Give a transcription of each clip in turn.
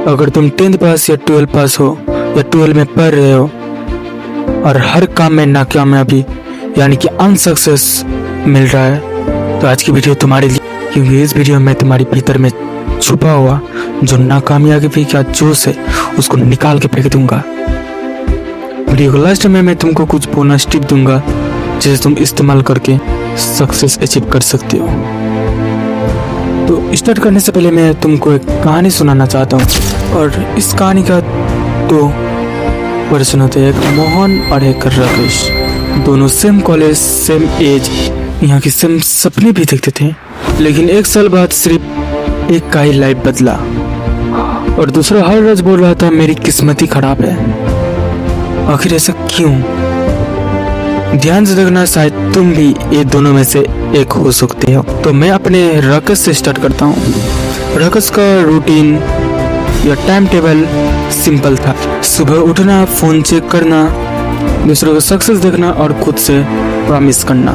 अगर तुम 10th पास या 12 पास हो या 12 में पढ़ रहे हो और हर काम में नाकामयाबी यानी कि अनसक्सेस मिल रहा है तो आज की वीडियो तुम्हारे लिए, क्योंकि इस वीडियो में तुम्हारे भीतर में छुपा हुआ जो नाकामयाबी का जोश है उसको निकाल के फेंक दूंगा। वीडियो के लास्ट में मैं तुमको कुछ बोनस टिप दूंगा जिसे तुम इस्तेमाल करके सक्सेस अचीव कर सकते हो। तो स्टार्ट करने से पहले मैं तुमको एक कहानी सुनाना चाहता हूँ और इस कहानी का दो वर्जन होते हैं, एक मोहन और एक राकेश। दोनों सेम कॉलेज सेम एज यहाँ की सेम सपने भी देखते थे, लेकिन एक साल बाद सिर्फ एक का ही लाइफ बदला और दूसरा हर रोज बोल रहा था मेरी किस्मत ही खराब है। आखिर ऐसा क्यों? ध्यान से देखना, शायद तुम भी ये दोनों में से एक हो सकते हो। तो मैं अपने राकेश से स्टार्ट करता हूँ। राकेश का रूटीन या टाइम टेबल सिंपल था। सुबह उठना, फोन चेक करना, दूसरों को सक्सेस देखना और खुद से प्रॉमिस करना।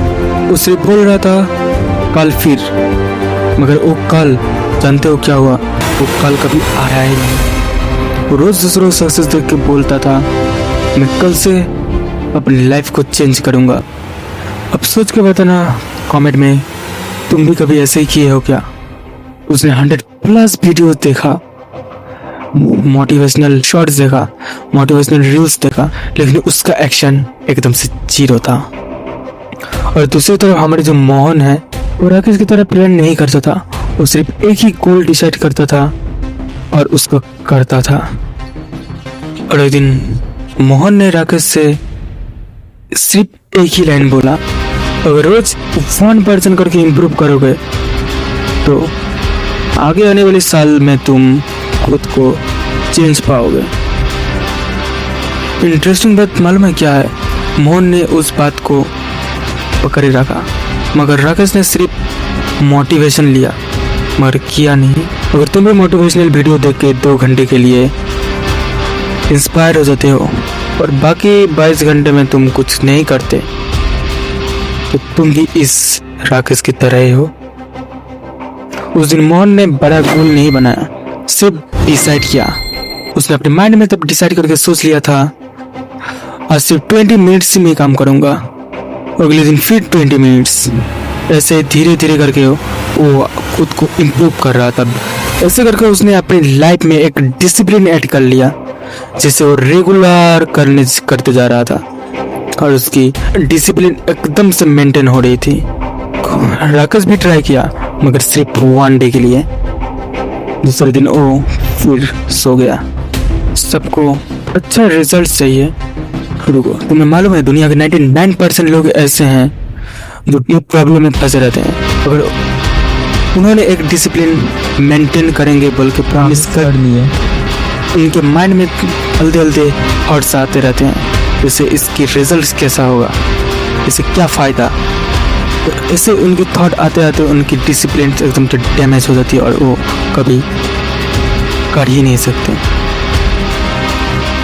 उसे बोल रहा था कल फिर, मगर वो कल जानते हो क्या हुआ? वो कल कभी आ रहा ही नहीं। वो रोज दूसरों को सक्सेस देख के बोलता था मैं कल से अपनी लाइफ को चेंज करूंगा। अब सोच के बताना कमेंट में, तुम भी कभी ऐसे ही किए हो क्या? उसने 100+ वीडियो देखा, मोटिवेशनल शॉर्ट्स देखा, मोटिवेशनल रील्स देखा, लेकिन उसका एक्शन एकदम से जीरो था। और दूसरी तरफ हमारे जो मोहन है वो राकेश की तरह प्लान नहीं करता था। वो सिर्फ एक ही गोल डिसाइड करता था और उसको करता था। और एक दिन मोहन ने राकेश से सिर्फ एक ही लाइन बोला, अगर रोज 1% करके इम्प्रूव करोगे तो आगे आने वाले साल में तुम खुद को चेंज पाओगे। इंटरेस्टिंग बात मालूम है क्या है? मोहन ने उस बात को पकड़े रखा, मगर राकेश ने सिर्फ मोटिवेशन लिया मगर किया नहीं। अगर तुम भी मोटिवेशनल वीडियो देख के 2 घंटे के लिए इंस्पायर हो जाते हो और बाकी 22 घंटे में तुम कुछ नहीं करते तो तुम भी इस राकेश की तरह ही हो। उस दिन मोहन ने बड़ा गोल नहीं बनाया, सिर्फ डिसाइड किया। उसने अपने माइंड में तब डिसाइड करके सोच लिया था आज सिर्फ 20 मिनट्स ही मैं काम करूंगा, अगले दिन फिर 20 मिनट्स। ऐसे धीरे धीरे करके वो खुद को इम्प्रूव कर रहा था। ऐसे करके उसने अपनी लाइफ में एक डिसिप्लिन ऐड कर लिया जिसे वो रेगुलर करते जा रहा था और उसकी डिसिप्लिन एकदम से मेंटेन हो रही थी। राकेश भी ट्राई किया मगर सिर्फ 1 डे के लिए। दूसरे दिन वो फिर सो गया। सबको अच्छा रिजल्ट चाहिए। रुको, तुम्हें मालूम है दुनिया के 99% लोग ऐसे हैं जो ये प्रॉब्लम में फंसे रहते हैं। अगर उन्होंने एक डिसिप्लिन मेंटेन करेंगे बोल के प्रॉमिस करनी है, उनके माइंड में हल्दे थॉट्स आते रहते हैं जैसे इसकी रिजल्ट कैसा होगा, इससे क्या फ़ायदा। तो ऐसे उनके थॉट आते आते उनकी डिसिप्लिन एकदम से डैमेज हो जाती है और वो कभी कर ही नहीं सकते।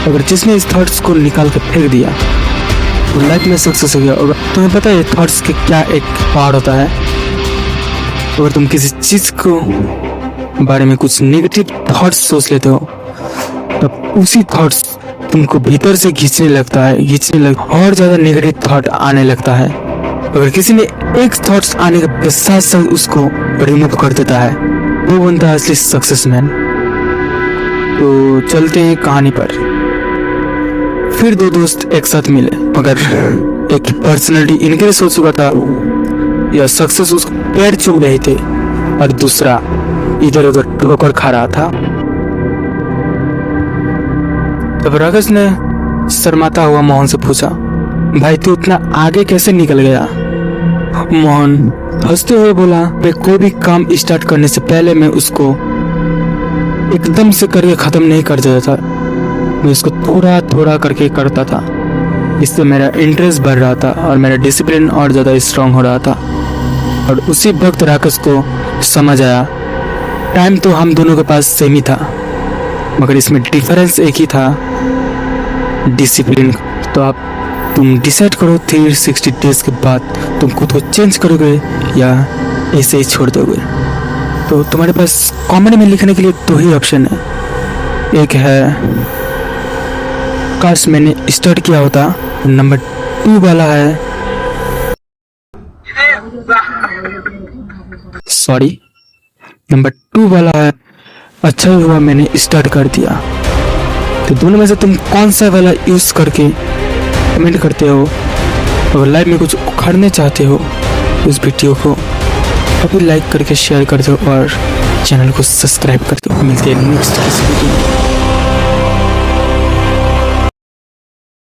अगर जिसने इस थॉट्स को निकाल के फेंक दिया वो लाइफ में सक्सेस हो गया। और तुम्हें पता है थॉट्स के क्या एक पावर होता है? अगर तुम किसी चीज़ को बारे में कुछ नेगेटिव थॉट्स सोच लेते हो तब उसी थॉट्स तुमको भीतर से खींचने लगता है और ज़्यादा नेगेटिव थॉट आने लगता है। अगर किसी ने एक थॉट्स आने के साथ साथ उसको रिमूव कर देता है वो बनता है असली सक्सेसमैन। तो चलते हैं कहानी पर। फिर 2 दोस्त एक साथ मिले, मगर एक पर्सनालिटी इनके लिए सोच चुका था या सक्सेस उसको पैर चूम रहे थे और दूसरा इधर उधर ठोकर खा रहा था। तब राकेश ने शर्माता हुआ मोहन से पूछा, भाई तू इतना आगे कैसे निकल गया? मोहन हंसते हुए बोला, मैं कोई भी काम स्टार्ट करने से पहले मैं उसको एकदम से करके खत्म नहीं कर देता था। मैं इसको थोड़ा थोड़ा करके करता था। इससे मेरा इंटरेस्ट बढ़ रहा था और मेरा डिसिप्लिन और ज़्यादा स्ट्रांग हो रहा था। और उसी वक्त राकेश को समझ आया टाइम तो हम दोनों के पास सेम ही था, मगर इसमें डिफरेंस एक ही था, डिसिप्लिन। तो आप तुम डिसाइड करो 360 डेज के बाद तुम खुद को चेंज करोगे या ऐसे ही छोड़ दोगे। तो तुम्हारे पास कमेंट में लिखने के लिए 2 ही ऑप्शन है, एक है काश मैंने स्टार्ट किया होता। नंबर 2 वाला है सॉरी नंबर 2 वाला है अच्छा ही हुआ मैंने स्टार्ट कर दिया। तो दोनों में से तुम कौन सा वाला यूज करके कमेंट करते हो? अगर लाइव में कुछ उखाड़ने चाहते हो उस वीडियो को अभी लाइक करके शेयर कर दो और चैनल को सब्सक्राइब कर दो। मिलते हैं नेक्स्ट किसी वीडियो में।